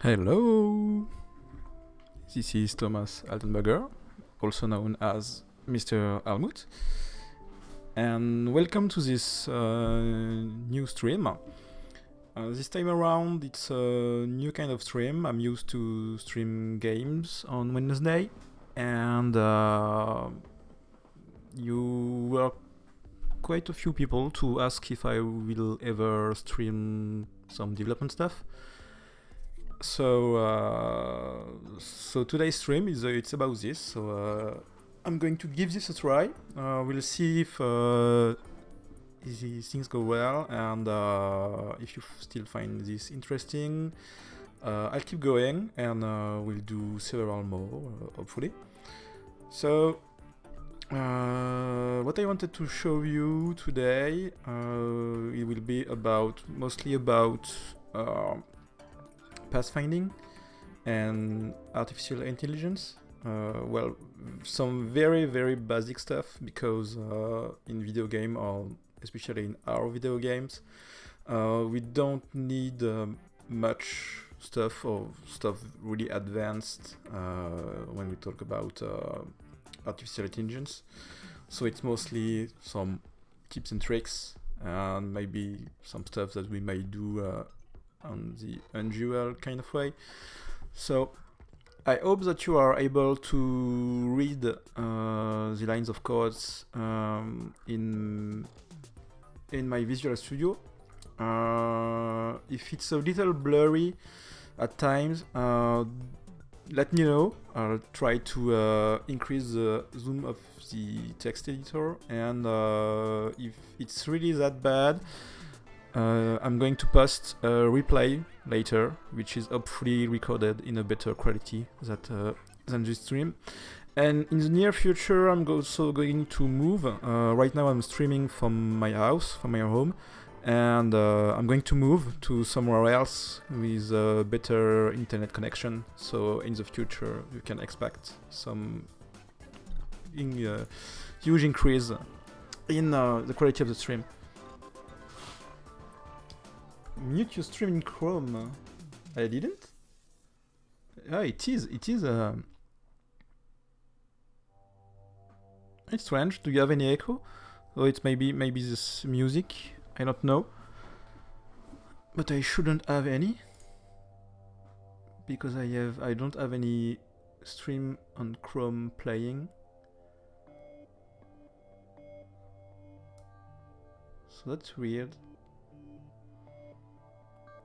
Hello, this is Thomas Altenberger, also known as Mr. Almut, and welcome to this new stream. This time around it's a new kind of stream. I'm used to stream games on Wednesday, and you were quite a few people to ask if I will ever stream some development stuff. So today's stream is it's about this. So I'm going to give this a try. We'll see if these things go well, and if you still find this interesting, I'll keep going, and we'll do several more, hopefully. So what I wanted to show you today, it will be mostly about pathfinding and artificial intelligence. Well, some very basic stuff, because in video game, or especially in our video games, we don't need much stuff or stuff really advanced when we talk about artificial intelligence. So it's mostly some tips and tricks, and maybe some stuff that we may do on the unusual kind of way. So I hope that you are able to read the lines of codes in my Visual Studio. If it's a little blurry at times, let me know. I'll try to increase the zoom of the text editor, and if it's really that bad, I'm going to post a replay later, which is hopefully recorded in a better quality than this stream. And in the near future, I'm also going to move. Right now I'm streaming from my house, from my home, and I'm going to move to somewhere else with a better internet connection. So in the future, you can expect some huge increase in the quality of the stream. Mute your stream in Chrome. I didn't? Ah, it is. It's strange. Do you have any echo? Or it's maybe this music. I don't know. But I shouldn't have any, because I don't have any stream on Chrome playing. So that's weird.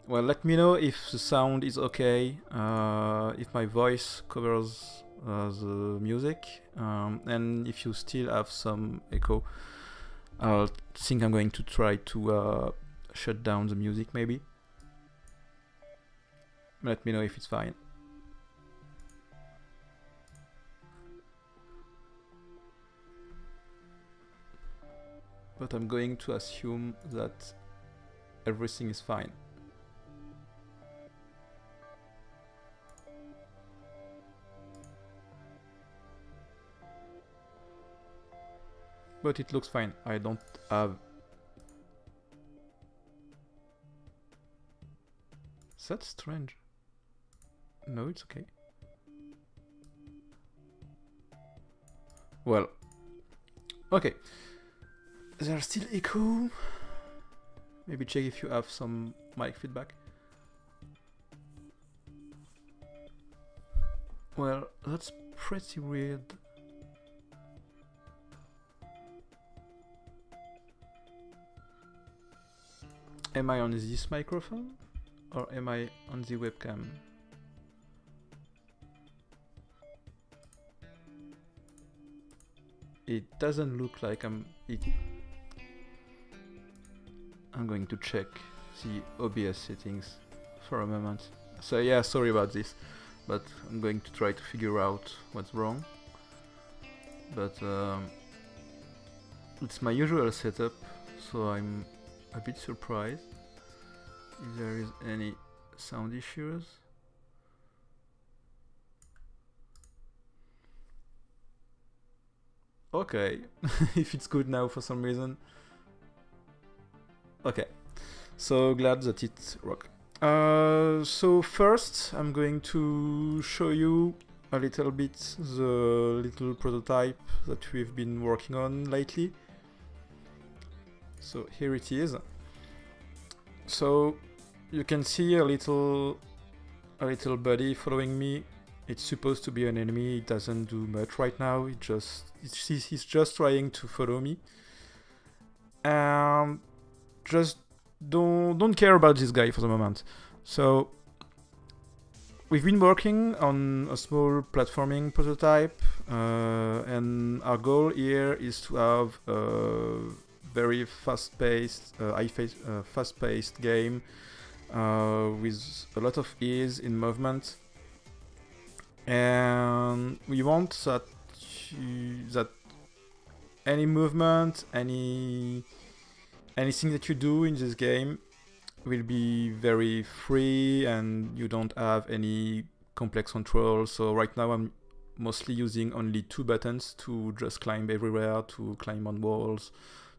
Well, let me know if the sound is okay, if my voice covers the music, and if you still have some echo. I think I'm going to try to shut down the music, maybe. Let me know if it's fine. But I'm going to assume that everything is fine. But it looks fine. I don't have... That's strange. No, it's okay. Well, okay. There's still echo. Maybe check if you have some mic feedback. Well, that's pretty weird. Am I on this microphone, or am I on the webcam? It doesn't look like I'm going to check the OBS settings for a moment. So yeah, sorry about this, but I'm going to try to figure out what's wrong. But it's my usual setup, so I'm a bit surprised if there is any sound issues. Okay, if it's good now for some reason. Okay, so glad that it worked. So first I'm going to show you a little bit the little prototype that we've been working on lately. So here it is. So you can see a little buddy following me. It's supposed to be an enemy. It doesn't do much right now. He's just trying to follow me. And just don't care about this guy for the moment. So we've been working on a small platforming prototype, and our goal here is to have a very fast-paced game with a lot of ease in movement, and we want that any movement, anything that you do in this game will be very free and you don't have any complex control. So right now I'm mostly using only 2 buttons to just climb everywhere, to climb on walls,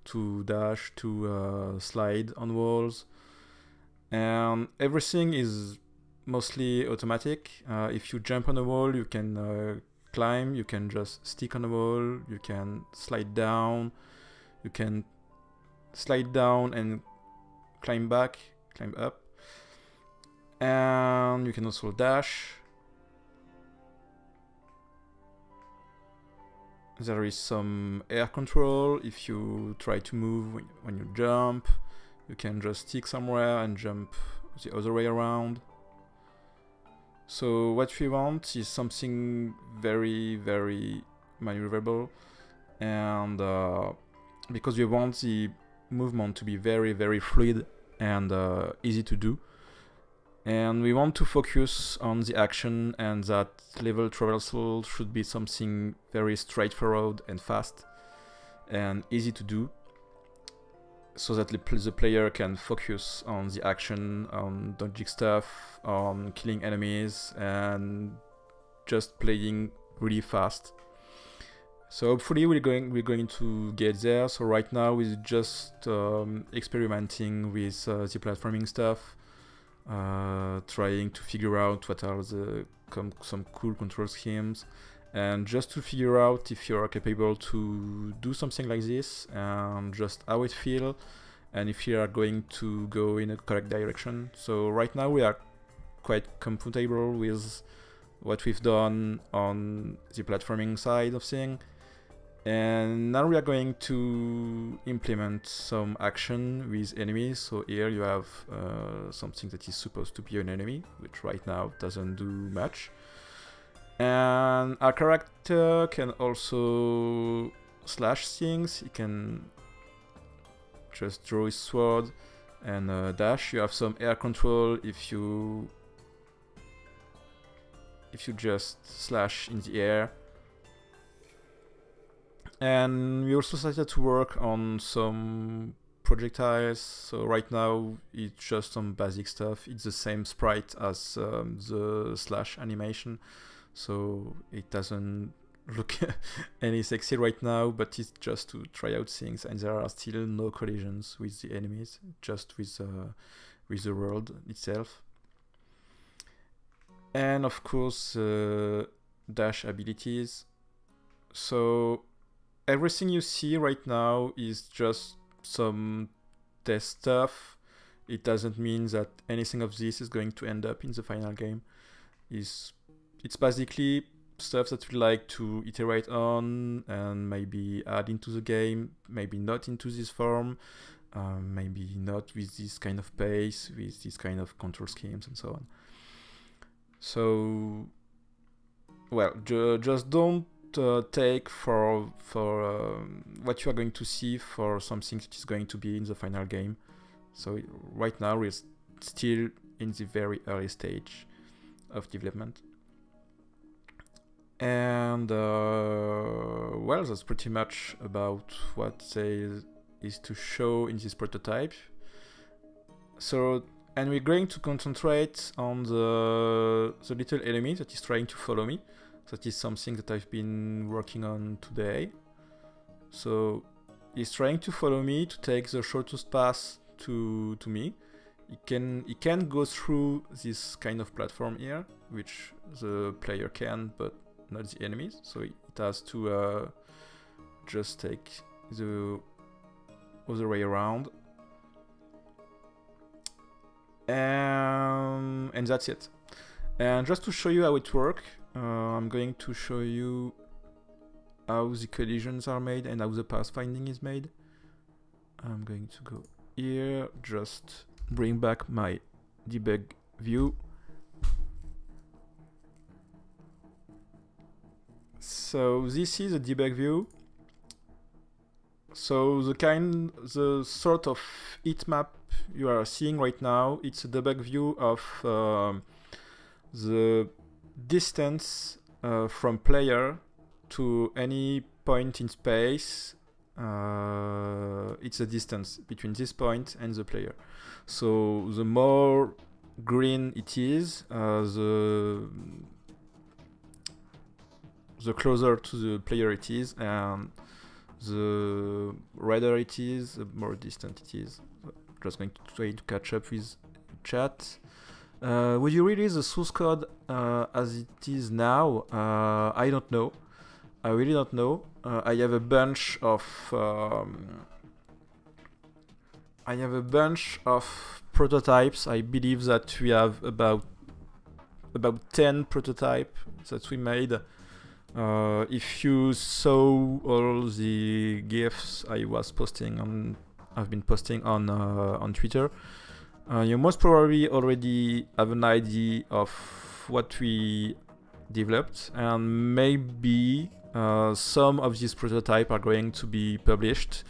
to dash, to slide on walls, and everything is mostly automatic. If you jump on a wall, you can climb, you can just stick on a wall, you can slide down, you can slide down and climb back, climb up, and you can also dash. There is some air control. If you try to move when you jump, you can just stick somewhere and jump the other way around. So what we want is something very, very maneuverable, and because we want the movement to be very, very fluid and easy to do, and we want to focus on the action, and that level traversal should be something very straightforward and fast and easy to do, so that the player can focus on the action, on dodging stuff, on killing enemies, and just playing really fast. So hopefully we're going to get there. So right now we're just experimenting with the platforming stuff, trying to figure out what are some cool control schemes, and just to figure out if you're capable to do something like this, and just how it feels, and if you are going to go in a correct direction. So right now we are quite comfortable with what we've done on the platforming side of things, and now we are going to implement some action with enemies. So here you have something that is supposed to be an enemy, which right now doesn't do much. And our character can also slash things. He can just draw his sword and dash. You have some air control if you just slash in the air. And we also started to work on some projectiles. So right now it's just some basic stuff. It's the same sprite as the slash animation, so it doesn't look any sexy right now, but it's just to try out things, and there are still no collisions with the enemies, just with the world itself. And of course dash abilities. So everything you see right now is just some test stuff. It doesn't mean that anything of this is going to end up in the final game. It's basically stuff that we like to iterate on and maybe add into the game, maybe not into this form, maybe not with this kind of pace, with this kind of control schemes and so on. So, well, just don't take for what you are going to see for something that is going to be in the final game. So right now we're still in the very early stage of development. And well, that's pretty much about what there is to show in this prototype. So, and we're going to concentrate on the little enemy that is trying to follow me. That is something that I've been working on today. So he's trying to follow me to take the shortest path to me. it can go through this kind of platform here, which the player can, but not the enemies. So it has to just take the other way around. And that's it. And just to show you how it works, I'm going to show you how the collisions are made and how the pathfinding is made. I'm going to go here, just bring back my debug view. So this is a debug view. So the sort of heat map you are seeing right now, it's a debug view of the distance from player to any point in space. It's a distance between this point and the player. So the more green it is, the closer to the player it is, and the redder it is, the more distant it is. Just going to try to catch up with chat. Would you release the source code as it is now? I don't know. I really don't know. I have a bunch of prototypes. I believe that we have about 10 prototypes that we made. If you saw all the GIFs I've been posting on Twitter, you most probably already have an idea of what we developed, and maybe some of these prototypes are going to be published.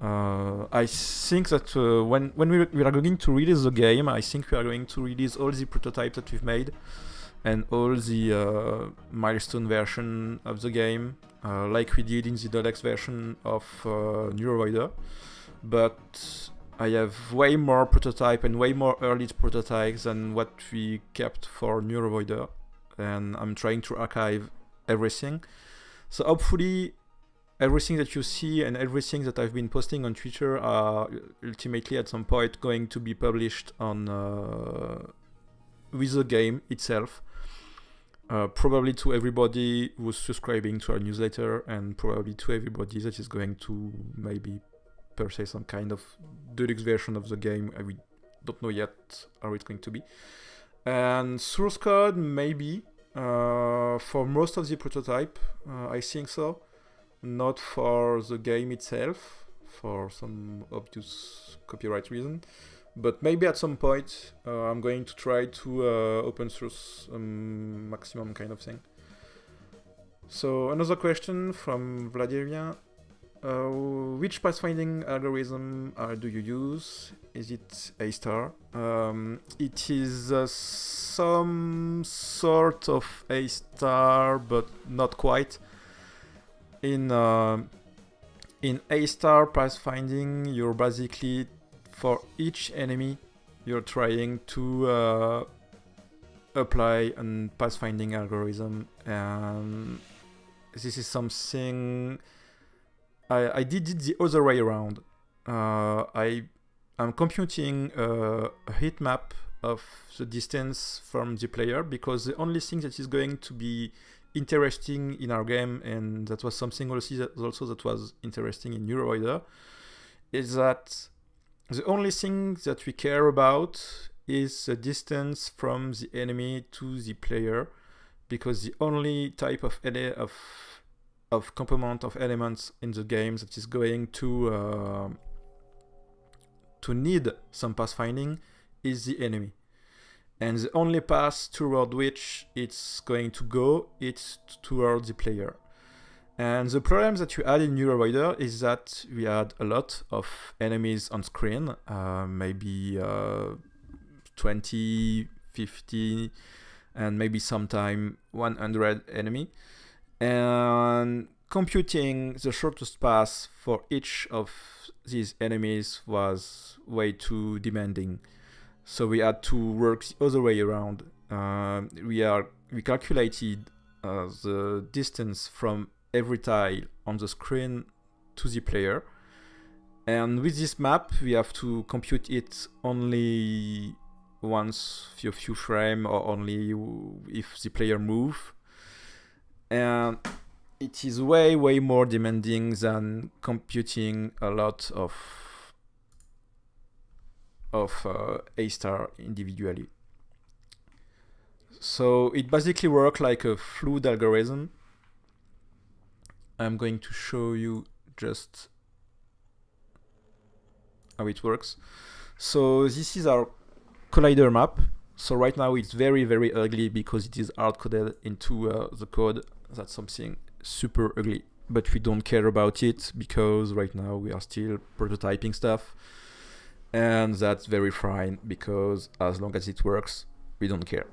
I think that when we are going to release the game, I think we are going to release all the prototypes that we've made and all the milestone version of the game, like we did in the deluxe version of Neurovoider. But I have way more prototype and way more early prototypes than what we kept for Neurovoider, and I'm trying to archive everything. So hopefully everything that you see and everything that I've been posting on Twitter are ultimately at some point going to be published on with the game itself. Probably to everybody who's subscribing to our newsletter, and probably to everybody that is going to maybe purchase some kind of deluxe version of the game. We don't know yet how it's going to be. And source code, maybe for most of the prototype, I think so. Not for the game itself, for some obvious copyright reason. But maybe at some point I'm going to try to open source maximum kind of thing. So another question from Vladimir. Which pathfinding algorithm do you use? Is it A-star? It is some sort of A-star, but not quite. In A-star pathfinding, you're basically, for each enemy, you're trying to apply a pathfinding algorithm, and this is something I did it the other way around. I'm computing a heat map of the distance from the player, because the only thing that is going to be interesting in our game, and that was something also that was interesting in Neurovoider, is that the only thing that we care about is the distance from the enemy to the player, because the only type of complement of elements in the game that is going to need some pathfinding is the enemy. And the only path toward which it's going to go, it's toward the player. And the problem that you had in Neurovoider is that we had a lot of enemies on screen, maybe 20, 50, and maybe sometime 100 enemy. And computing the shortest path for each of these enemies was way too demanding. So we had to work the other way around. We calculated the distance from every tile on the screen to the player, And with this map, we have to compute it only once a few frames, or only if the player move. And it is way more demanding than computing a lot of A star individually. So it basically works like a fluid algorithm. I'm going to show you just how it works. So this is our collider map. So right now it's very ugly because it is hard-coded into the code. That's something super ugly, but we don't care about it because right now we are still prototyping stuff, and that's very fine because as long as it works, we don't care.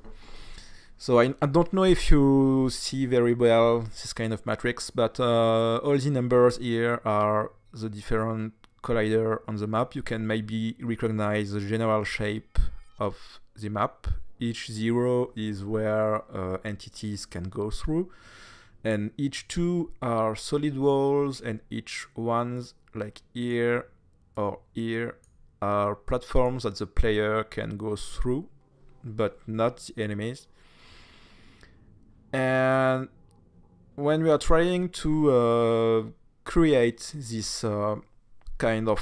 So I don't know if you see very well this kind of matrix, but all the numbers here are the different collider on the map. You can maybe recognize the general shape of the map. Each 0 is where entities can go through, and each 2 are solid walls, and each ones like here or here are platforms that the player can go through, but not the enemies. And when we are trying to create this kind of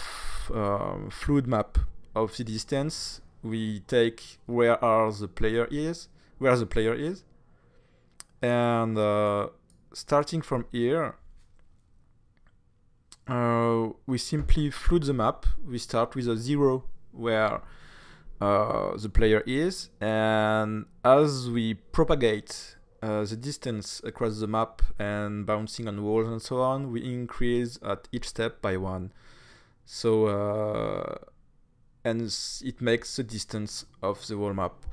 fluid map of the distance, we take where the player is, and starting from here, we simply fluid the map. We start with a 0 where the player is, and as we propagate the distance across the map and bouncing on walls and so on, we increase at each step by 1. So and it makes the distance of the whole map.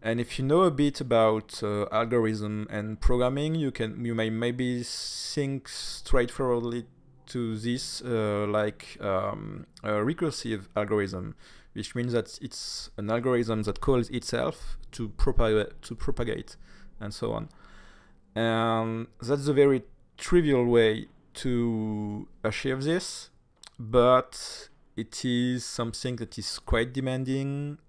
And if you know a bit about algorithm and programming, you may maybe think straightforwardly to this like a recursive algorithm, which means that it's an algorithm that calls itself to propagate and so on. And that's a very trivial way to achieve this, but it is something that is quite demanding.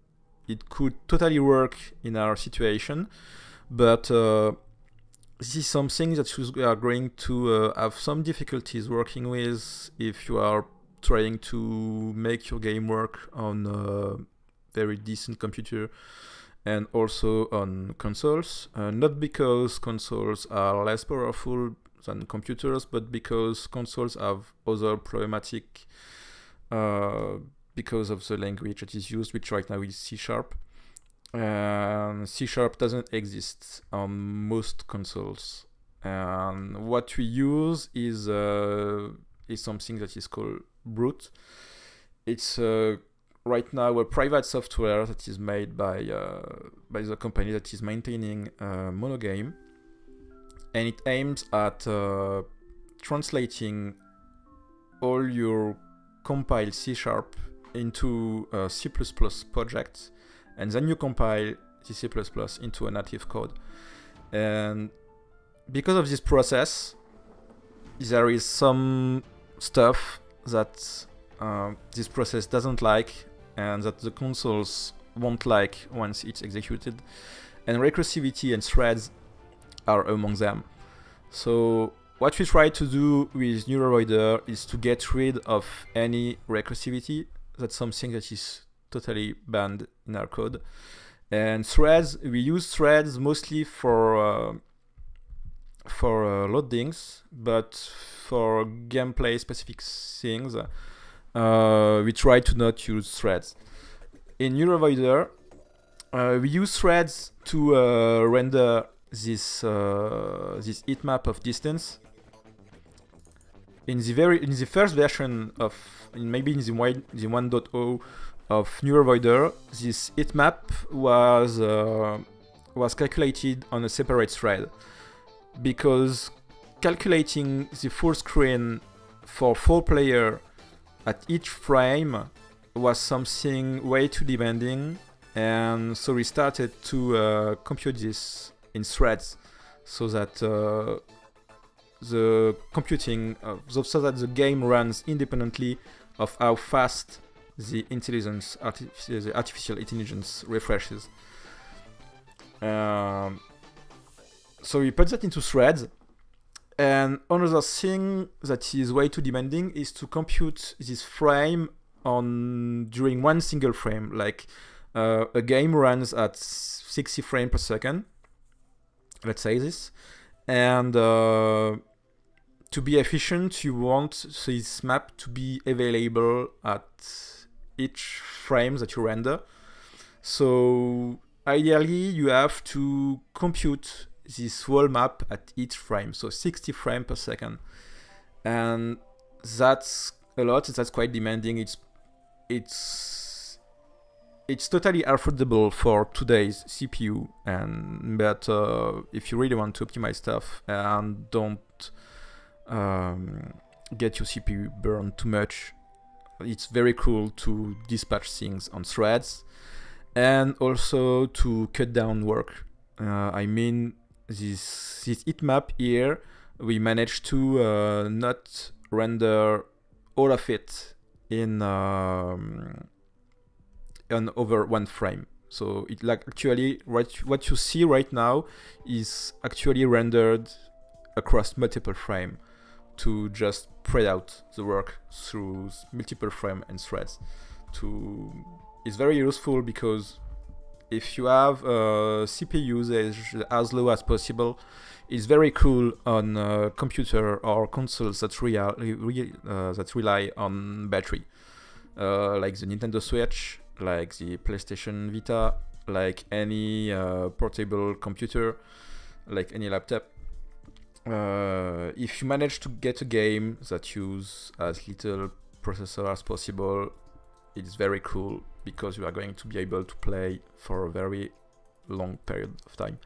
It could totally work in our situation, but this is something that you are going to have some difficulties working with if you are trying to make your game work on a very decent computer and also on consoles. Not because consoles are less powerful than computers, but because consoles have other problematic because of the language that is used, which right now is C#. And C# doesn't exist on most consoles. And what we use is something that is called Brute. It's right now a private software that is made by the company that is maintaining Monogame, and it aims at translating all your compiled C# into a C++ project, and then you compile the C++ into a native code. And because of this process, there is some stuff that this process doesn't like and that the consoles won't like once it's executed, and recursivity and threads are among them. So what we try to do with Neurovoider is to get rid of any recursivity. That's something that is totally banned in our code. And threads, we use threads mostly for loadings, but for gameplay specific things, we try to not use threads. In Neurovoider, we use threads to render this heat map of distance. In the first version of maybe in the 1.0 of Neurovoider, this heat map was calculated on a separate thread, because calculating the full screen for 4 players at each frame was something way too demanding, and so we started to compute this in threads, so that the computing so that the game runs independently of how fast the artificial intelligence refreshes. So we put that into threads. And another thing that is way too demanding is to compute this frame during one single frame. Like a game runs at 60 frames per second, let's say this, and to be efficient, you want this map to be available at each frame that you render. So ideally, you have to compute this whole map at each frame, so 60 frames per second, and that's a lot. That's quite demanding. It's totally affordable for today's CPU, but if you really want to optimize stuff and don't get your CPU burned too much, it's very cool to dispatch things on threads, and also to cut down work. I mean, this heat map here, we managed to not render all of it in over one frame. So it actually what you see right now is actually rendered across multiple frames to just spread out the work through multiple frames and threads. It's very useful because if you have CPU usage as low as possible, it's very cool on computer or consoles that rely on battery, like the Nintendo Switch, like the PlayStation Vita, like any portable computer, like any laptop. If you manage to get a game that use as little processor as possible, it's very cool because you are going to be able to play for a very long period of time.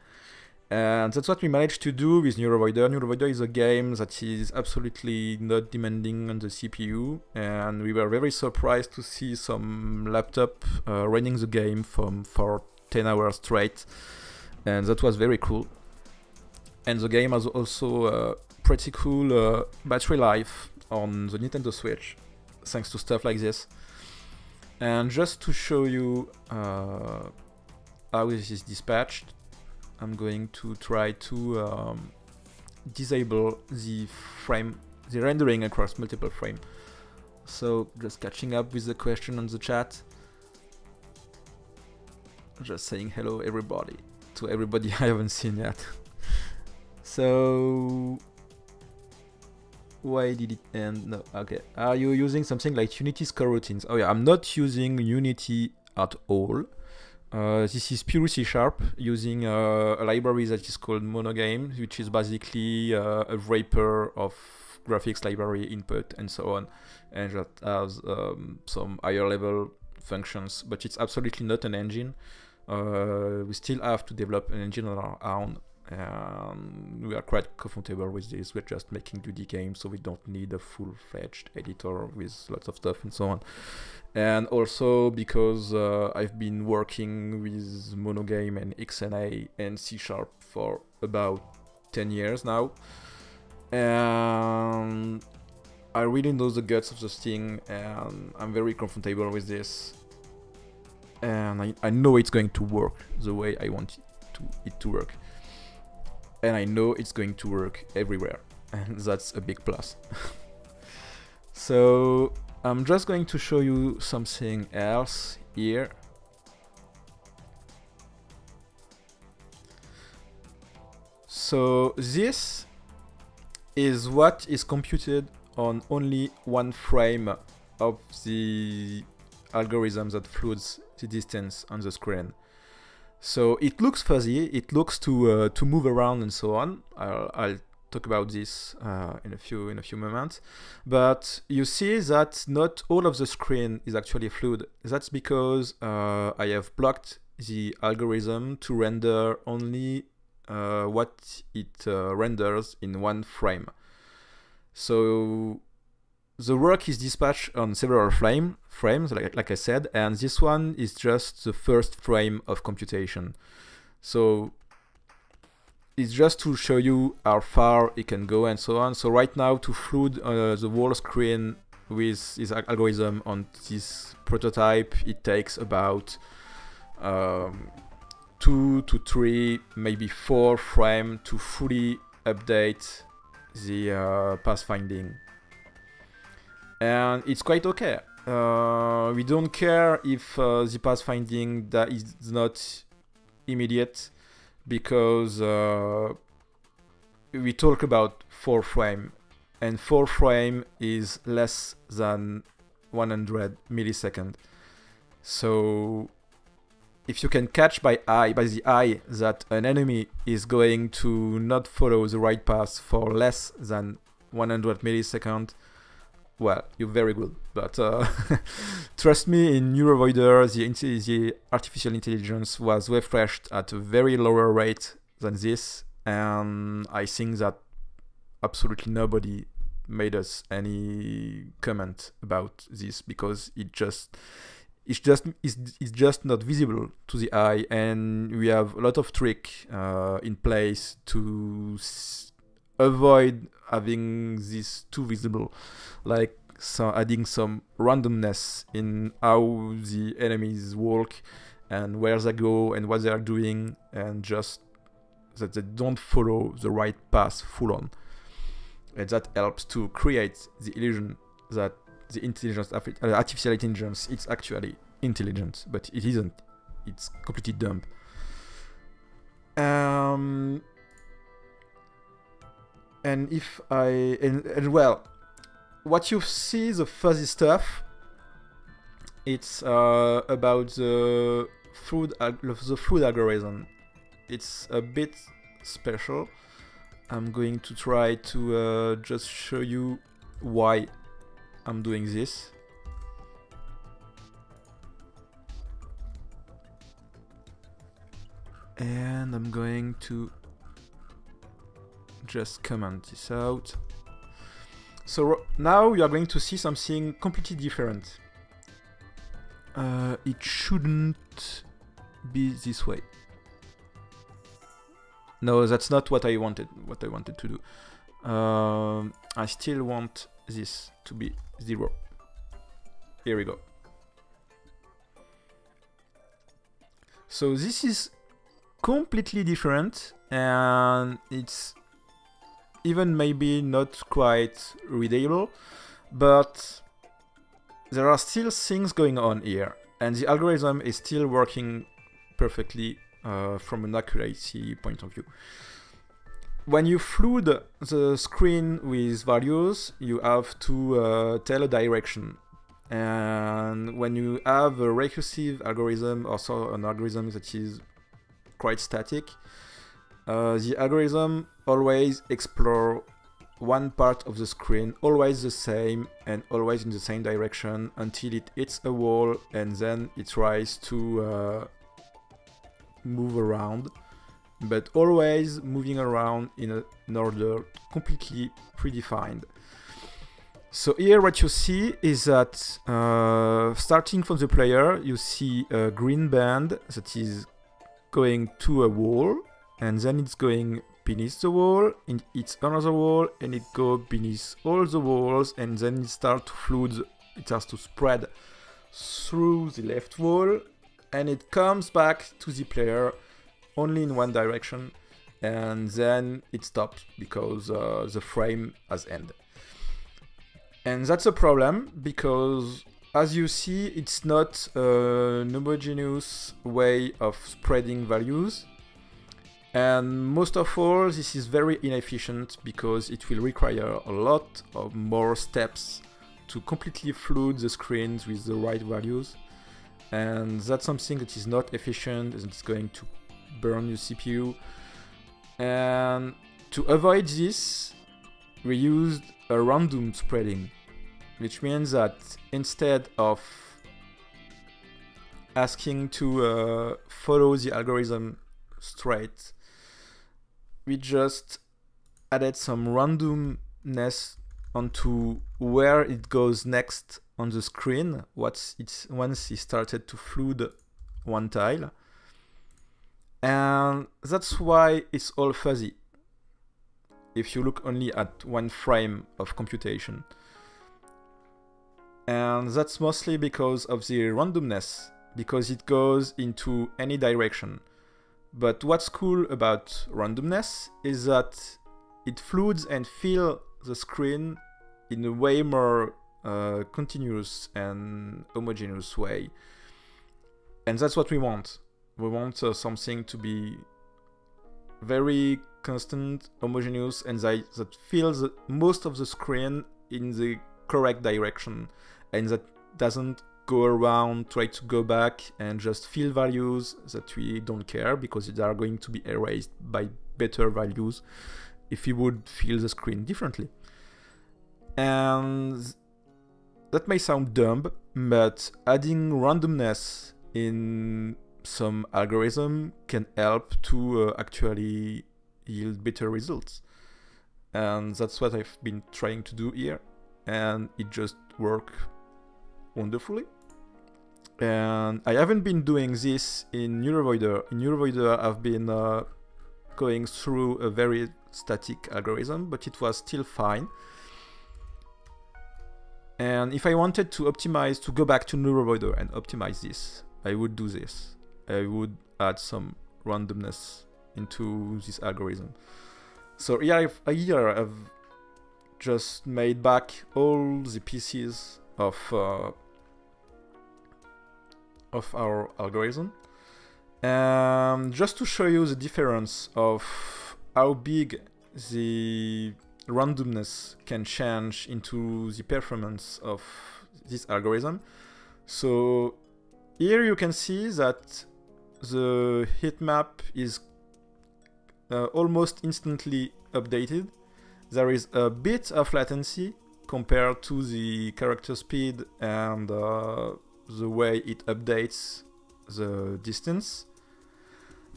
And that's what we managed to do with Neurovoider. Neurovoider is a game that is absolutely not demanding on the CPU, and we were very surprised to see some laptop running the game for 10 hours straight, and that was very cool. And the game has also pretty cool battery life on the Nintendo Switch, thanks to stuff like this. And just to show you how this is dispatched, I'm going to try to disable the rendering across multiple frames. So just catching up with the question on the chat. Just saying hello everybody, to everybody I haven't seen yet. So why did it end? No, okay. Are you using something like Unity's coroutines? Oh yeah, I'm not using Unity at all. This is pure C# using a library that is called Monogame, which is basically a wrapper of graphics library input and so on, and that has some higher level functions, but it's absolutely not an engine. We still have to develop an engine on our own, and we are quite comfortable with this. We're just making 2D games, so we don't need a full-fledged editor with lots of stuff and so on. And also because I've been working with Monogame and XNA and C# for about 10 years now, and I really know the guts of this thing, and I'm very comfortable with this, and I know it's going to work the way I want it to work, and I know it's going to work everywhere, and that's a big plus. So I'm just going to show you something else here. So this is what is computed on only one frame of the algorithm that floats the distance on the screen. So it looks fuzzy, it looks to move around and so on. I'll talk about this in a few moments, but you see that not all of the screen is actually fluid. That's because I have blocked the algorithm to render only what it renders in one frame. So the work is dispatched on several frames, like I said, and this one is just the first frame of computation. So it's just to show you how far it can go and so on. So right now, to flood the whole screen with his algorithm on this prototype, it takes about 2 to 3, maybe 4 frames to fully update the pathfinding. And it's quite okay. We don't care if the pathfinding that is not immediate, because we talk about 4 frames, and 4 frames is less than 100 milliseconds. So if you can catch by the eye that an enemy is going to not follow the right path for less than 100 milliseconds, well, you're very good. But trust me, in Neurovoider, the artificial intelligence was refreshed at a very lower rate than this, and I think that absolutely nobody made us any comment about this, because it's just not visible to the eye, and we have a lot of trick in place to avoid having this too visible, like adding some randomness in how the enemies walk and where they go and what they are doing, and just that they don't follow the right path full on. And that helps to create the illusion that the artificial intelligence, it's actually intelligent, but it isn't. It's completely dumb. And if and well, what you see, the fuzzy stuff, it's about the food algorithm. It's a bit special. I'm going to try to just show you why I'm doing this. And I'm going to just comment this out. So now you are going to see something completely different. It shouldn't be this way. No, that's not what I wanted. What I wanted to do. I still want this to be 0. Here we go. So this is completely different, and it's even maybe not quite readable, but there are still things going on here, and the algorithm is still working perfectly from an accuracy point of view. When you flood the screen with values, you have to tell a direction. And when you have a recursive algorithm, also an algorithm that is quite static, the algorithm always explores one part of the screen, always the same and always in the same direction, until it hits a wall, and then it tries to move around, but always moving around in an order completely predefined. So here what you see is that starting from the player, you see a green band that is going to a wall, and then it's going beneath the wall, and it's another wall, and it goes beneath all the walls, and then it starts to flood, it starts to spread through the left wall, and it comes back to the player only in one direction, and then it stops because the frame has ended. And that's a problem, because as you see, it's not an homogeneous way of spreading values. And most of all, this is very inefficient, because it will require a lot of more steps to completely flood the screens with the right values. And that's something that is not efficient, and it's going to burn your CPU. And to avoid this, we used a random spreading, which means that instead of asking to follow the algorithm straight, we just added some randomness onto where it goes next on the screen once it started to flood one tile. And that's why it's all fuzzy if you look only at one frame of computation. And that's mostly because of the randomness, because it goes into any direction. But what's cool about randomness is that it floods and fills the screen in a way more continuous and homogeneous way. And that's what we want. We want something to be very constant, homogeneous, and that fills most of the screen in the correct direction, and that doesn't go around, try to go back and just fill values that we don't care, because they are going to be erased by better values if we would fill the screen differently. And that may sound dumb, but adding randomness in some algorithm can help to actually yield better results. And that's what I've been trying to do here, and it just worked wonderfully. And I haven't been doing this in Neurovoider. In Neurovoider, I've been going through a very static algorithm, but it was still fine. And if I wanted to optimize, to go back to Neurovoider and optimize this, I would do this. I would add some randomness into this algorithm. So here I've just made back all the pieces of our algorithm, and just to show you the difference of how big the randomness can change into the performance of this algorithm. So here you can see that the heat map is almost instantly updated. There is a bit of latency compared to the character speed and the way it updates the distance,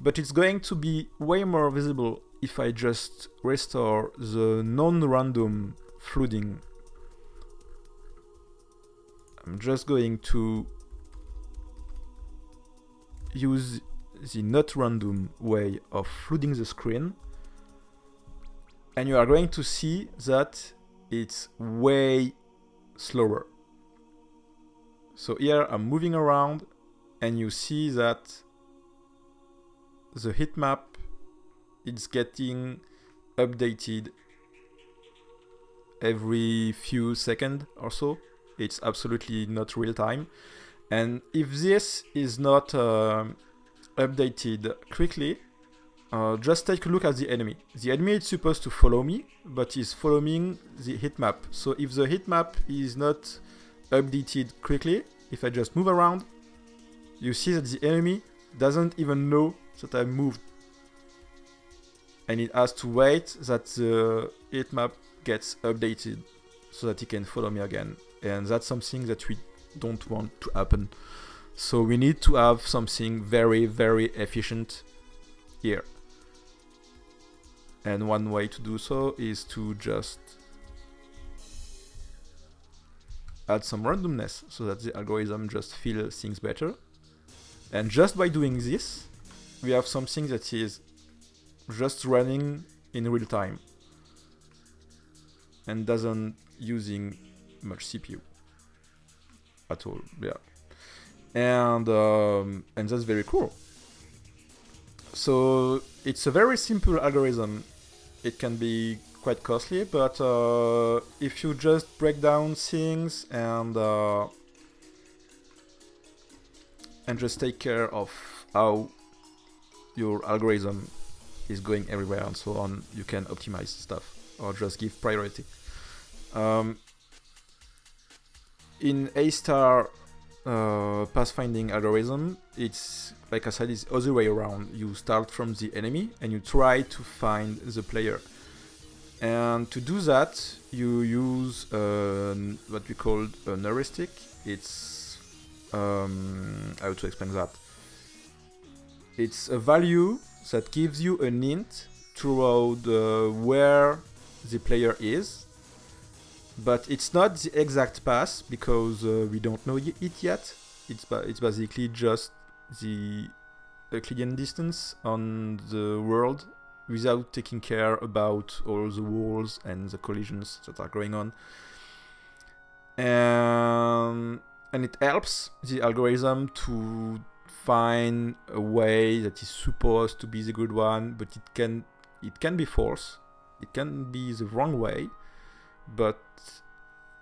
but it's going to be way more visible if I just restore the non-random flooding. I'm just going to use the not random way of flooding the screen, and you are going to see that it's way slower. So here I'm moving around, and you see that the heat map is getting updated every few seconds or so. It's absolutely not real time. And if this is not updated quickly, just take a look at the enemy. The enemy is supposed to follow me, but is following the heat map. So if the heat map is not updated quickly, if I just move around, you see that the enemy doesn't even know that I moved, and it has to wait that the heat map gets updated so that he can follow me again. And that's something that we don't want to happen. So we need to have something very, very efficient here. And one way to do so is to just add some randomness so that the algorithm just feels things better. And just by doing this, we have something that is just running in real time and doesn't using much CPU at all. Yeah, and that's very cool. So it's a very simple algorithm. It can be quite costly, but if you just break down things and just take care of how your algorithm is going everywhere and so on, you can optimize stuff or just give priority. In A-star pathfinding algorithm, it's like I said, it's the other way around. You start from the enemy and you try to find the player. And to do that, you use what we call an heuristic. It's how to explain that? It's a value that gives you an hint throughout where the player is, but it's not the exact path because we don't know it yet. It's basically just the Euclidean distance on the world without taking care about all the walls and the collisions that are going on. and it helps the algorithm to find a way that is supposed to be the good one, but it can be false, it can be the wrong way, but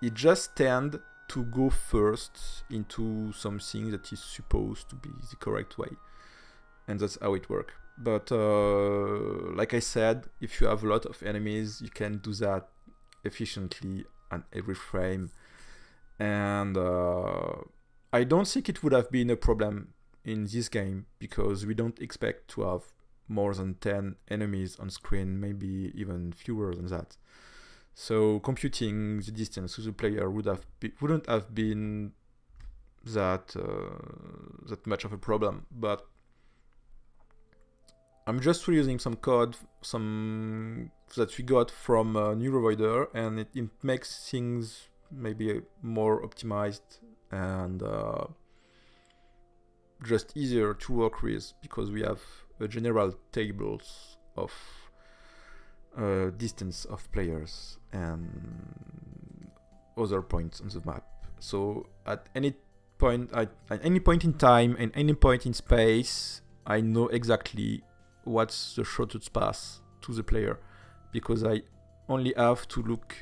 it just tends to go first into something that is supposed to be the correct way, and that's how it works. But like I said, if you have a lot of enemies, you can do that efficiently on every frame, and I don't think it would have been a problem in this game, because we don't expect to have more than 10 enemies on screen, maybe even fewer than that. So computing the distance to the player wouldn't have been that much of a problem. But I'm just reusing some code that we got from Neurovoider, and it makes things maybe more optimized and just easier to work with, because we have a general tables of distance of players and other points on the map. So at any point in time and any point in space, I know exactly what's the shortest path to the player, because I only have to look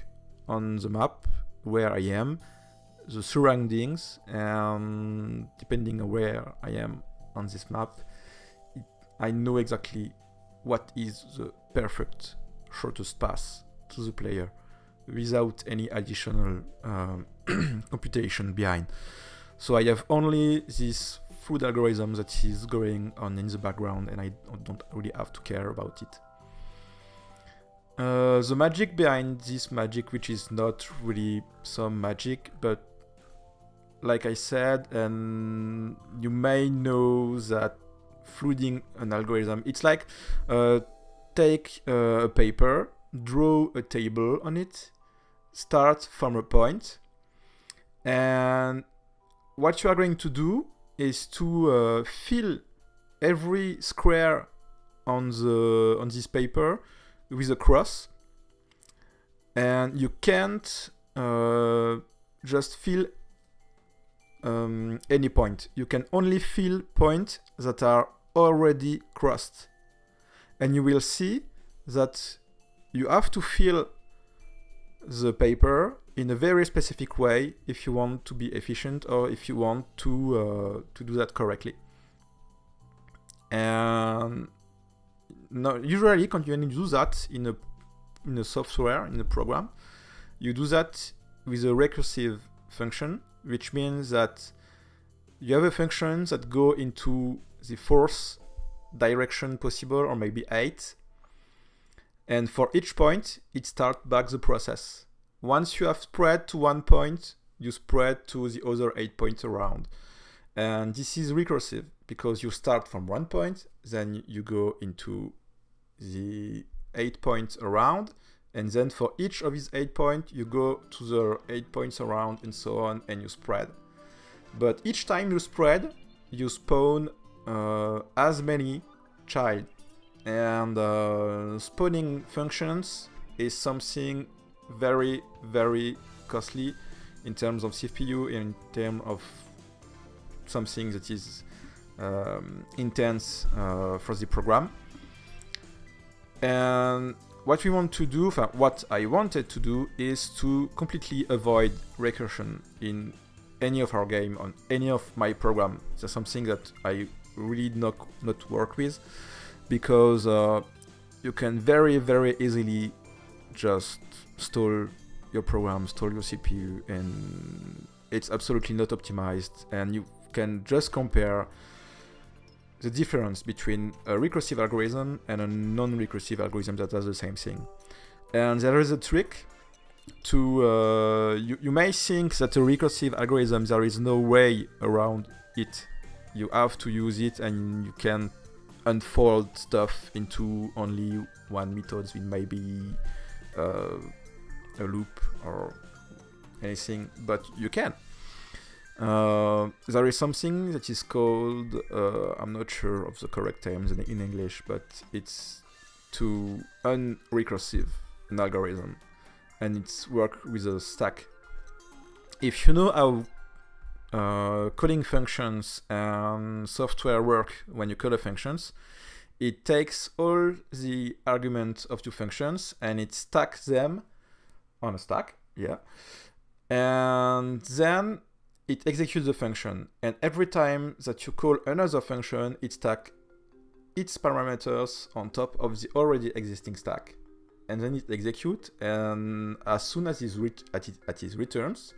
on the map where I am, the surroundings, and depending on where I am on this map, I know exactly what is the perfect shortest path to the player without any additional computation behind. So I have only this food algorithm that is going on in the background, and I don't really have to care about it. The magic behind this magic, which is not really some magic, but like I said, and you may know that flooding an algorithm, it's like take a paper, draw a table on it, start from a point, and what you are going to do is to fill every square on this paper with a cross, and you can't just fill any point. You can only fill points that are already crossed, and you will see that you have to fill the paper in a very specific way if you want to be efficient, or if you want to do that correctly. And now, usually when you do that in a software, in a program, you do that with a recursive function, which means that you have a function that go into the fourth direction possible, or maybe 8, and for each point it starts back the process. Once you have spread to one point, you spread to the other 8 points around, and this is recursive because you start from one point, then you go into the 8 points around, and then for each of these 8 points you go to the 8 points around, and so on, and you spread. But each time you spread, you spawn as many child, and spawning functions is something very, very costly in terms of CPU, and in terms of something that is intense for the program. And what we want to do, what I wanted to do, is to completely avoid recursion in any of our game, on any of my program. That's something that I really not work with, because you can very, very easily just stall your program, stall your CPU, and it's absolutely not optimized. And you can just compare the difference between a recursive algorithm and a non-recursive algorithm that does the same thing. And there is a trick to you may think that a recursive algorithm, there is no way around it. You have to use it, and you can unfold stuff into only one method, with maybe a loop or anything, but you can. There is something that is called, I'm not sure of the correct terms in English, but it's to unrecursive an algorithm, and it's work with a stack. if you know how calling functions and software work when you call the functions, it takes all the arguments of two functions and it stacks them on a stack, and then it executes the function. And every time that you call another function, it stacks its parameters on top of the already existing stack, and then it executes. And as soon as it returns,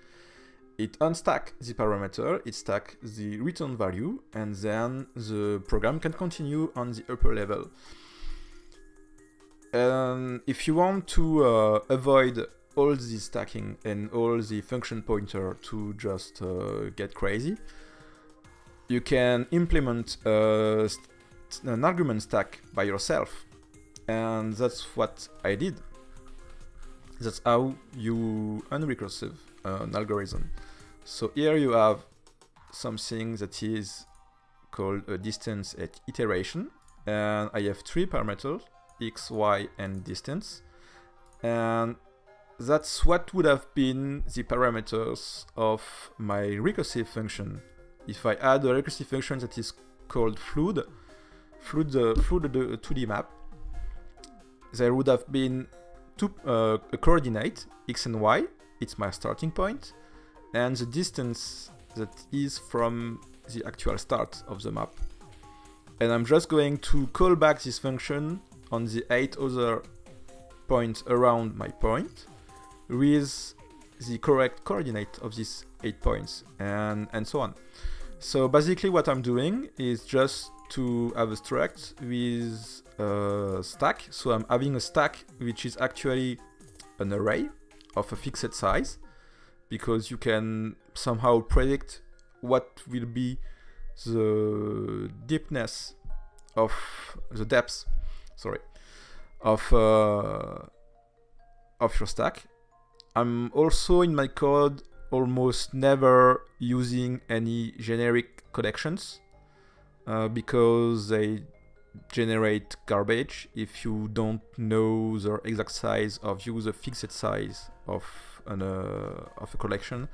it unstacks the parameter, it stacks the return value, and then the program can continue on the upper level. And if you want to avoid all the stacking and all the function pointer to just get crazy, you can implement an argument stack by yourself. And that's what I did. That's how you unrecursive an algorithm. So here you have something that is called a distance at iteration, and I have three parameters, x, y, and distance, and that's what would have been the parameters of my recursive function. If I add a recursive function that is called flood the 2D map, there would have been a coordinate, x and y, it's my starting point, and the distance that is from the actual start of the map. And I'm just going to call back this function on the 8 other points around my point with the correct coordinate of these 8 points, and so on. So basically what I'm doing is just to have a struct with a stack. So I'm having a stack which is actually an array of a fixed size, because you can somehow predict what will be the deepness of the depth, of your stack. I'm also in my code almost never using any generic collections because they generate garbage if you don't know the exact size of use a fixed size of a collection.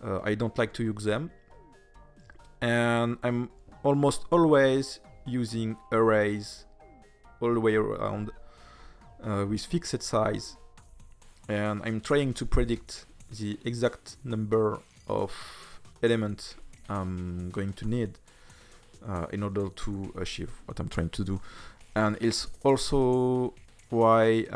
I don't like to use them, and I'm almost always using arrays all the way around with fixed size, and I'm trying to predict the exact number of elements I'm going to need in order to achieve what I'm trying to do. And it's also why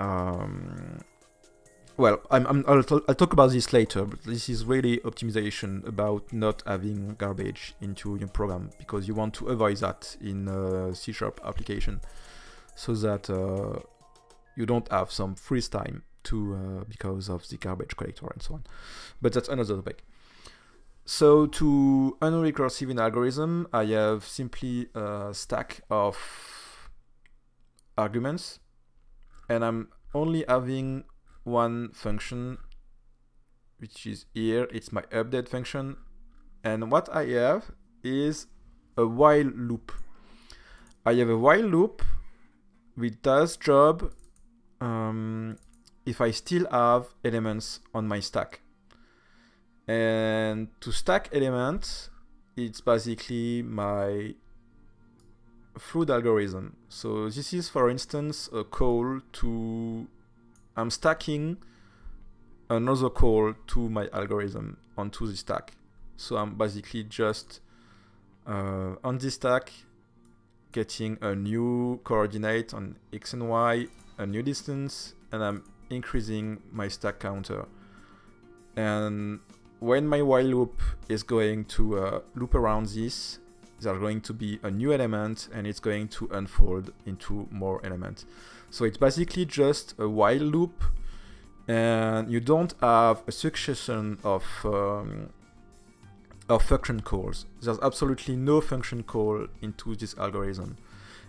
well, I'll talk about this later, but this is really optimization about not having garbage into your program, because you want to avoid that in a C# application, so that you don't have some freeze time to because of the garbage collector and so on. But that's another topic. So to unrecursive an algorithm, I have simply a stack of arguments, and I'm only having one function, which is here. It's my update function, and what I have is a while loop. I have a while loop which does job if I still have elements on my stack. And to stack elements, it's basically my flood algorithm. So this is, for instance, a call to, I'm stacking another call to my algorithm onto the stack. So I'm basically just on this stack getting a new coordinate on x and y, a new distance, and I'm increasing my stack counter. And when my while loop is going to loop around this, there's going to be a new element, and it's going to unfold into more elements. So it's basically just a while loop, and you don't have a succession of function calls. There's absolutely no function call into this algorithm.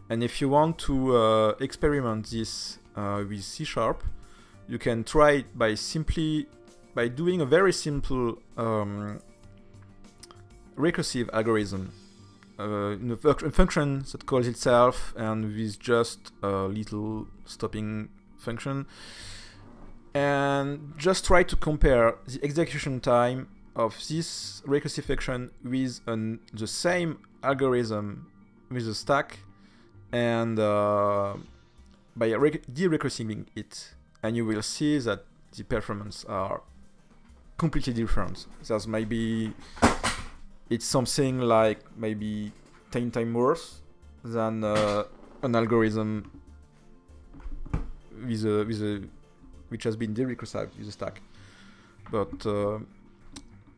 And if you want to experiment this with C#, you can try it by doing a very simple recursive algorithm. A function that calls itself, and with just a little stopping function, and just try to compare the execution time of this recursive function with the same algorithm with the stack, and by derecursiving it, and you will see that the performance are completely different. There's maybe it's something like maybe 10 times worse than an algorithm which has been derecursived with a stack. But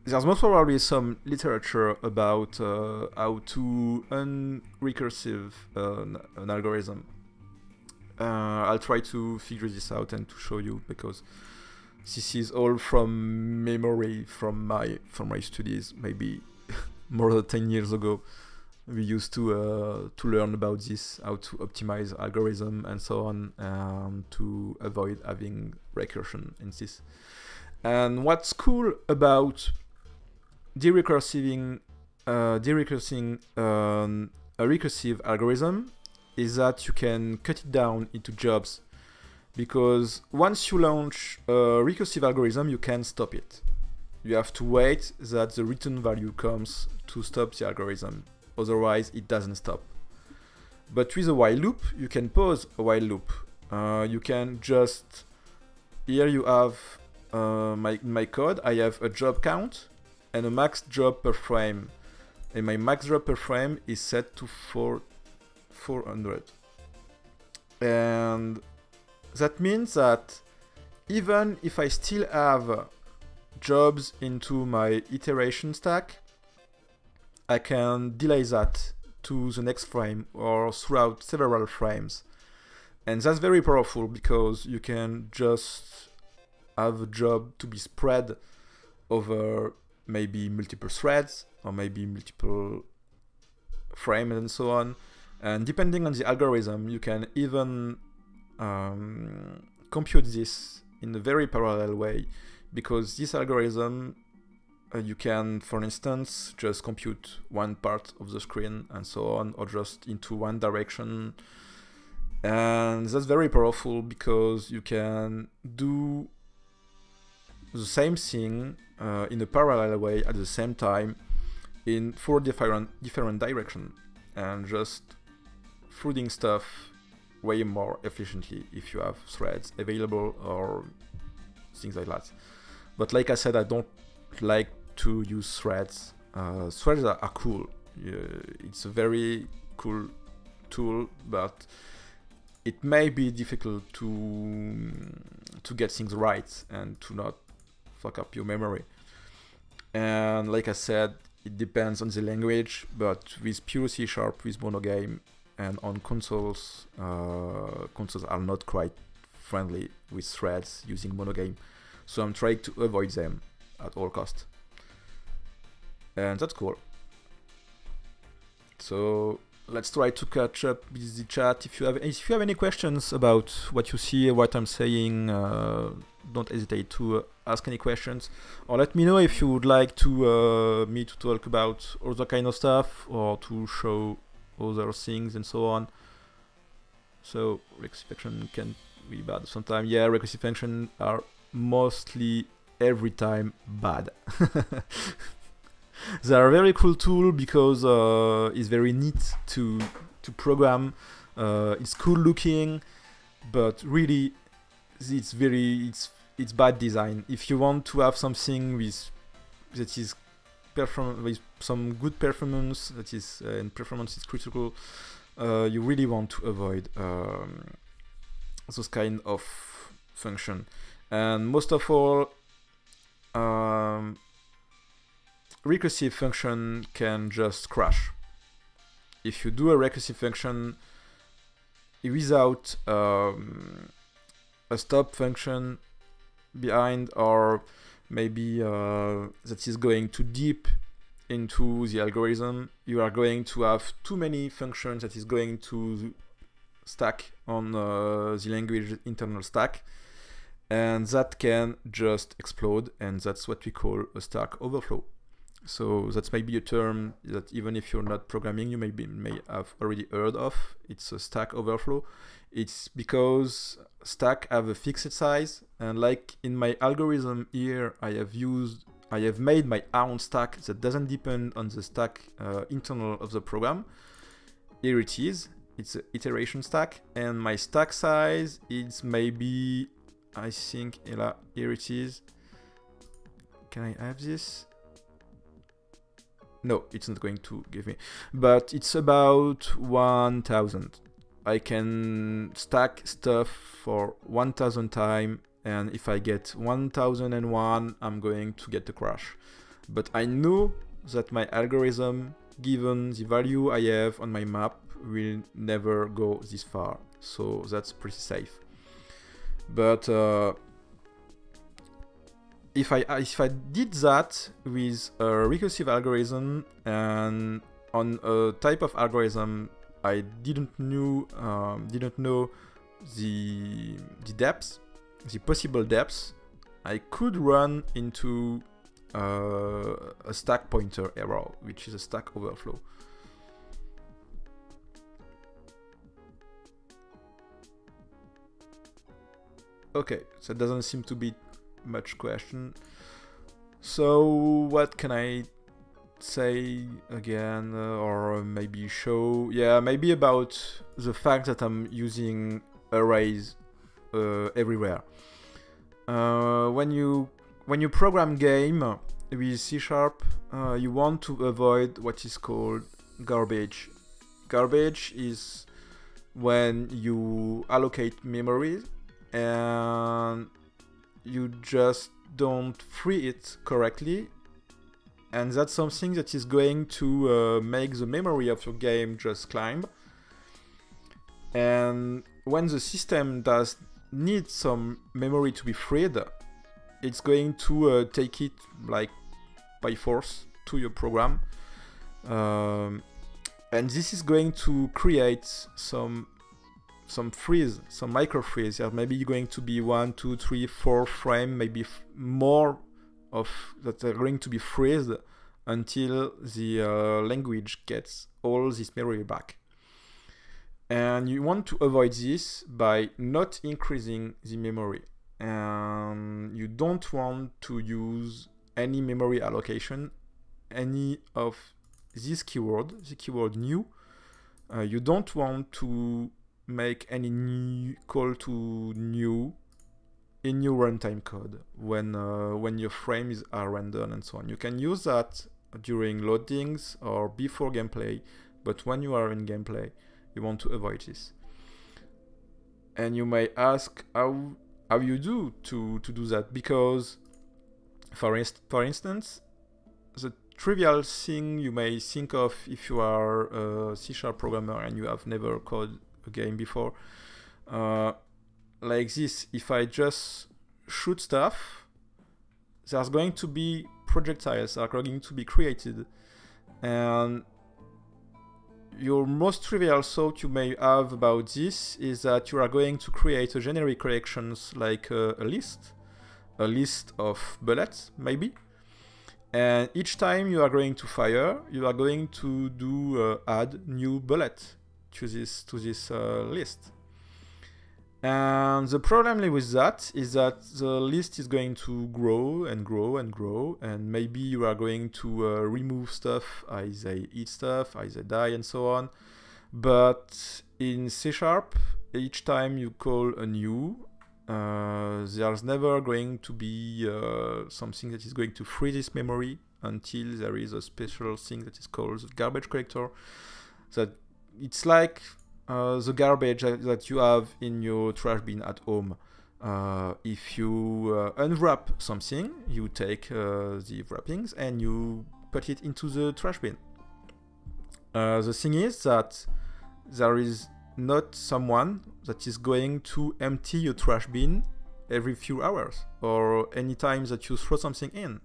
there's most probably some literature about how to unrecursive an algorithm. I'll try to figure this out and to show you, because this is all from memory from my studies, maybe more than 10 years ago. We used to learn about this, how to optimize algorithm and so on, to avoid having recursion in this. And what's cool about derecursing a recursive algorithm is that you can cut it down into jobs, because once you launch a recursive algorithm, you can't stop it. You have to wait that the return value comes to stop the algorithm. Otherwise, it doesn't stop. But with a while loop, you can pause a while loop. You can just, here you have my code. I have a job count and a max job per frame. And my max job per frame is set to 400. And that means that even if I still have jobs into my iteration stack, I can delay that to the next frame or throughout several frames. And that's very powerful, because you can just have a job to be spread over maybe multiple threads or maybe multiple frames and so on. And depending on the algorithm, you can even compute this in a very parallel way, because this algorithm you can, for instance, just compute one part of the screen and so on, or just into one direction. And that's very powerful, because you can do the same thing in a parallel way at the same time in 4 different directions, and just flooding stuff way more efficiently if you have threads available or things like that. But like I said, I don't like to use threads. Threads are cool. It's a very cool tool, but it may be difficult to get things right and to not fuck up your memory. And like I said, it depends on the language, but with pure C#, with monogame, and on consoles, consoles are not quite friendly with threads using monogame, so I'm trying to avoid them at all costs. And that's cool. So let's try to catch up with the chat. If you have any questions about what you see, what I'm saying, don't hesitate to ask any questions, or let me know if you would like to me to talk about other kind of stuff, or to show other things and so on. So recursive function can be bad sometimes. Yeah, recursive functions are mostly every time bad. They are a very cool tool, because it's very neat to program. It's cool looking, but really it's bad design. If you want to have something that is with some good performance, that is and performance is critical, you really want to avoid those kind of function. And most of all, recursive function can just crash. If you do a recursive function without a stop function behind, or maybe that is going too deep into the algorithm, you are going to have too many functions that is going to stack on the language internal stack, and that can just explode, and that's what we call a stack overflow. So that's maybe a term that even if you're not programming, you may have already heard of. It's a stack overflow. It's because stack have a fixed size, and like in my algorithm here, I I have made my own stack that doesn't depend on the stack internal of the program. Here it is. It's an iteration stack, and my stack size is maybe, I think, here it is. Can I have this? No, it's not going to give me, but it's about 1000. I can stack stuff for 1000 times, and if I get 1001, I'm going to get a crash. But I know that my algorithm, given the value I have on my map, will never go this far, so that's pretty safe. But if I did that with a recursive algorithm and on a type of algorithm I didn't know the depths, the possible depths, I could run into a stack pointer error, which is a stack overflow. Okay, so it doesn't seem to be much question. So what can I say again, or maybe show? Yeah, maybe about the fact that I'm using arrays everywhere. When you program game with C#, you want to avoid what is called garbage. Garbage is when you allocate memory and you just don't free it correctly, and that's something that is going to make the memory of your game just climb. And when the system does need some memory to be freed, it's going to take it like by force to your program, and this is going to create some freeze, some micro freeze. Maybe going to be 1, 2, 3, 4 frame, maybe more of that are going to be freezed until the language gets all this memory back. And you want to avoid this by not increasing the memory, and you don't want to use any memory allocation, any of this keyword, the keyword new. You don't want to make any new call to new in your runtime code when your frames are rendered and so on. You can use that during loadings or before gameplay, but when you are in gameplay, you want to avoid this. And you may ask how you do to do that, because for instance, the trivial thing you may think of if you are a C# programmer and you have never coded a game before, like this, if I just shoot stuff, there's going to be projectiles that are going to be created, and your most trivial thought you may have about this is that you are going to create a generic collections like a list of bullets maybe, and each time you are going to fire, you are going to do add new bullet to this list. And the problem with that is that the list is going to grow and grow and grow, and maybe you are going to remove stuff as they eat stuff, as they die, and so on. But in C#, each time you call a new, there's never going to be something that is going to free this memory until there is a special thing that is called the garbage collector. That it's like the garbage that you have in your trash bin at home. If you unwrap something, you take the wrappings and you put it into the trash bin. The thing is that there is not someone that is going to empty your trash bin every few hours or any time that you throw something in.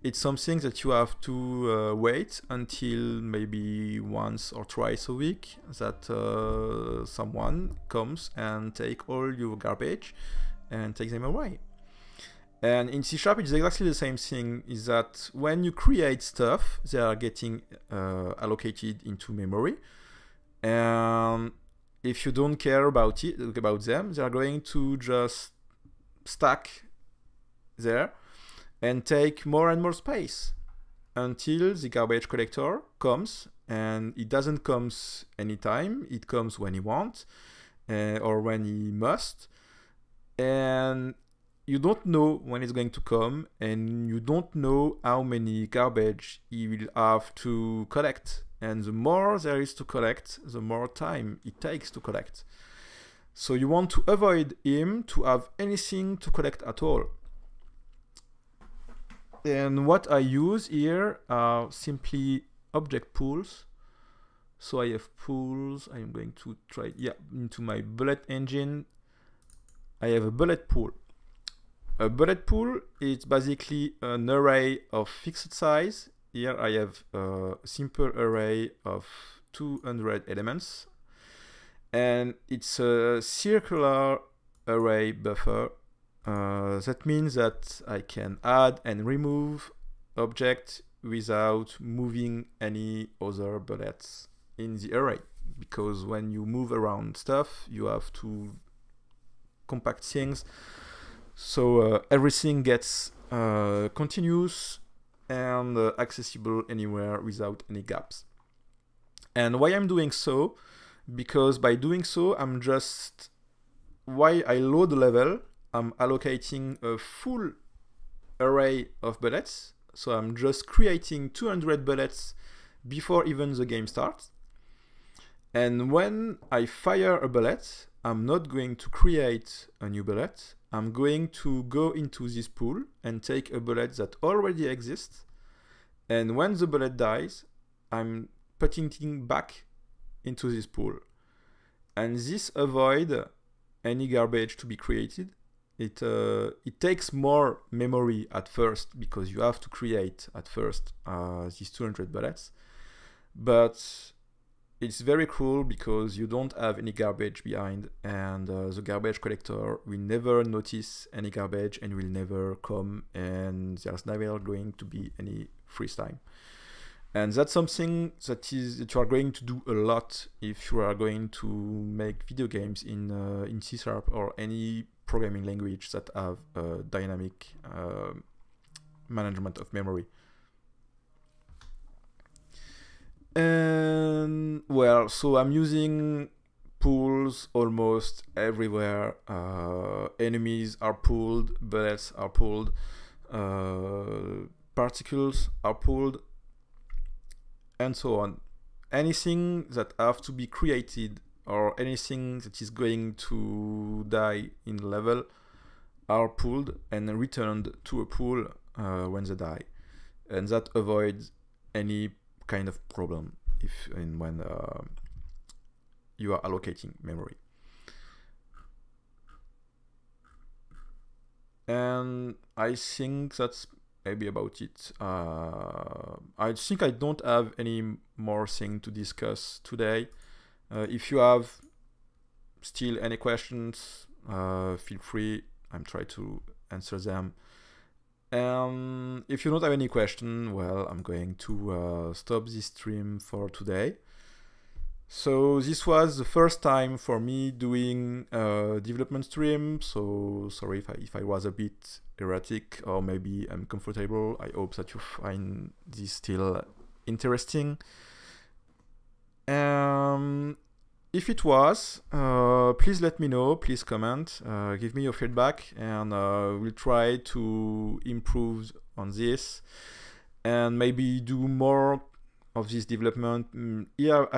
It's something that you have to wait until maybe once or twice a week that someone comes and take all your garbage and take them away. And in C#, it's exactly the same thing, is that when you create stuff, they are getting allocated into memory. And if you don't care about them, they are going to just stack there. and take more and more space until the garbage collector comes, and it doesn't come anytime, it comes when he wants or when he must, and you don't know when it's going to come, and you don't know how many garbage he will have to collect, and the more there is to collect, the more time it takes to collect. So you want to avoid him to have anything to collect at all. And what I use here are simply object pools. So I have pools. I'm going to try, into my bullet engine. I have a bullet pool. A bullet pool is basically an array of fixed size. Here I have a simple array of 200 elements. And it's a circular array buffer. That means that I can add and remove objects without moving any other bullets in the array. Because when you move around stuff, you have to compact things. So everything gets continuous and accessible anywhere without any gaps. And why I'm doing so? Because by doing so, I'm just, while I load the level, I'm allocating a full array of bullets. So I'm just creating 200 bullets before even the game starts. And when I fire a bullet, I'm not going to create a new bullet. I'm going to go into this pool and take a bullet that already exists. And when the bullet dies, I'm putting it back into this pool. And this avoids any garbage to be created. It takes more memory at first because you have to create at first these 200 bullets. But it's very cool because you don't have any garbage behind, and the garbage collector will never notice any garbage and will never come, and there's never going to be any freeze time. And that's something that you are going to do a lot if you are going to make video games in C# or any programming language that have dynamic management of memory. And well, so I'm using pools almost everywhere. Enemies are pooled, bullets are pooled, particles are pooled, and so on. Anything that have to be created or anything that is going to die in level are pooled and returned to a pool when they die, and that avoids any kind of problem if and when you are allocating memory. And I think that's maybe about it. I think I don't have any more thing to discuss today. If you have still any questions, feel free. I'm trying to answer them. If you don't have any question, well, I'm going to stop this stream for today. So this was the first time for me doing a development stream, so sorry if I was a bit erratic or maybe uncomfortable. I hope that you find this still interesting. If it was, please let me know, please comment, give me your feedback, and we'll try to improve on this and maybe do more of this development. Here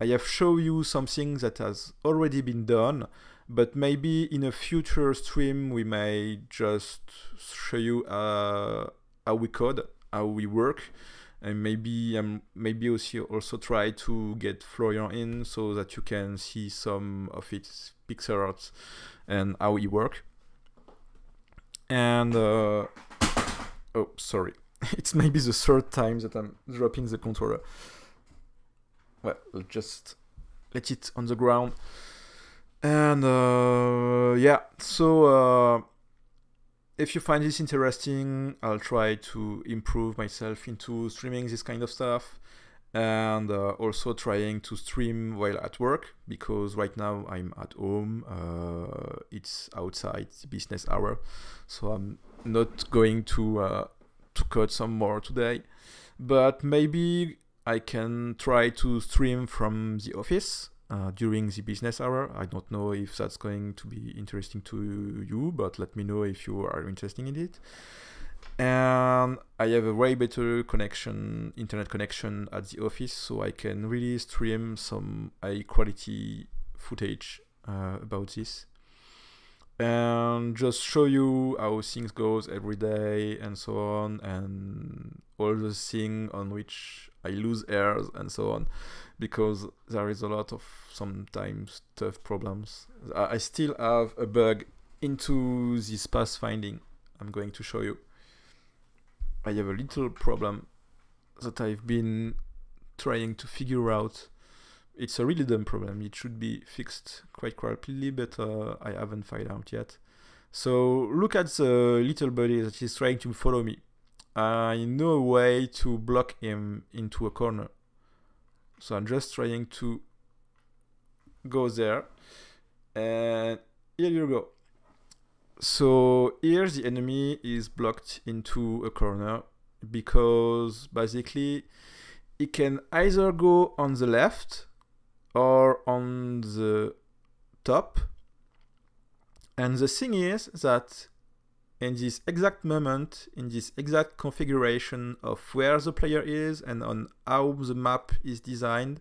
I have shown you something that has already been done, but maybe in a future stream we may just show you how we code, how we work. And maybe also try to get Florian in so that you can see some of its pixel art and how it works. And oh, sorry, it's maybe the third time that I'm dropping the controller. Well, I'll just let it on the ground. And yeah, so if you find this interesting, I'll try to improve myself into streaming this kind of stuff, and also trying to stream while at work, because right now I'm at home, it's outside business hour, so I'm not going to code some more today, but maybe I can try to stream from the office during the business hour. I don't know if that's going to be interesting to you, but let me know if you are interested in it. And I have a way better internet connection at the office, so I can really stream some high quality footage about this. And just show you how things goes every day and so on, and all the things on which I lose hairs and so on, because there is a lot of sometimes tough problems. I still have a bug into this pathfinding. I'm going to show you. I have a little problem that I've been trying to figure out. It's a really dumb problem. It should be fixed quite rapidly, but I haven't found out yet. So look at the little buddy that is trying to follow me. I know a way to block him into a corner. So I'm just trying to go there. And here you go. So here the enemy is blocked into a corner because basically it can either go on the left or on the top. And the thing is that in this exact moment, in this exact configuration of where the player is and on how the map is designed,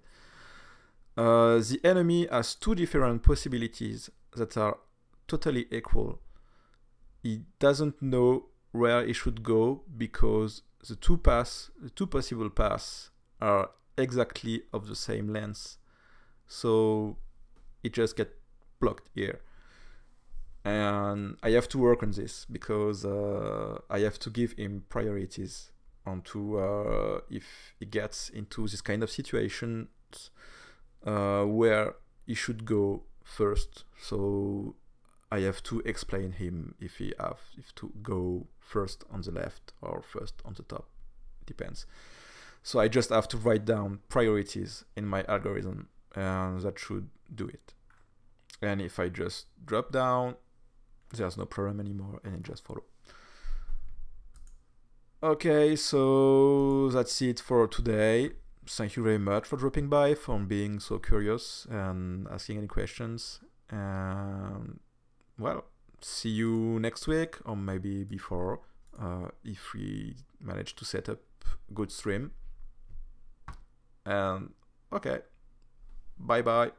the enemy has two different possibilities that are totally equal. He doesn't know where he should go because the two possible paths are exactly of the same length. So it just gets blocked here. And I have to work on this because I have to give him priorities onto if he gets into this kind of situation where he should go first. So I have to explain him if to go first on the left or first on the top. Depends. So I just have to write down priorities in my algorithm, and that should do it. And if I just drop down, there's no problem anymore, and it just follows. Okay, so that's it for today. Thank you very much for dropping by, for being so curious and asking any questions. And well, see you next week, or maybe before, if we manage to set up a good stream. And okay, bye bye.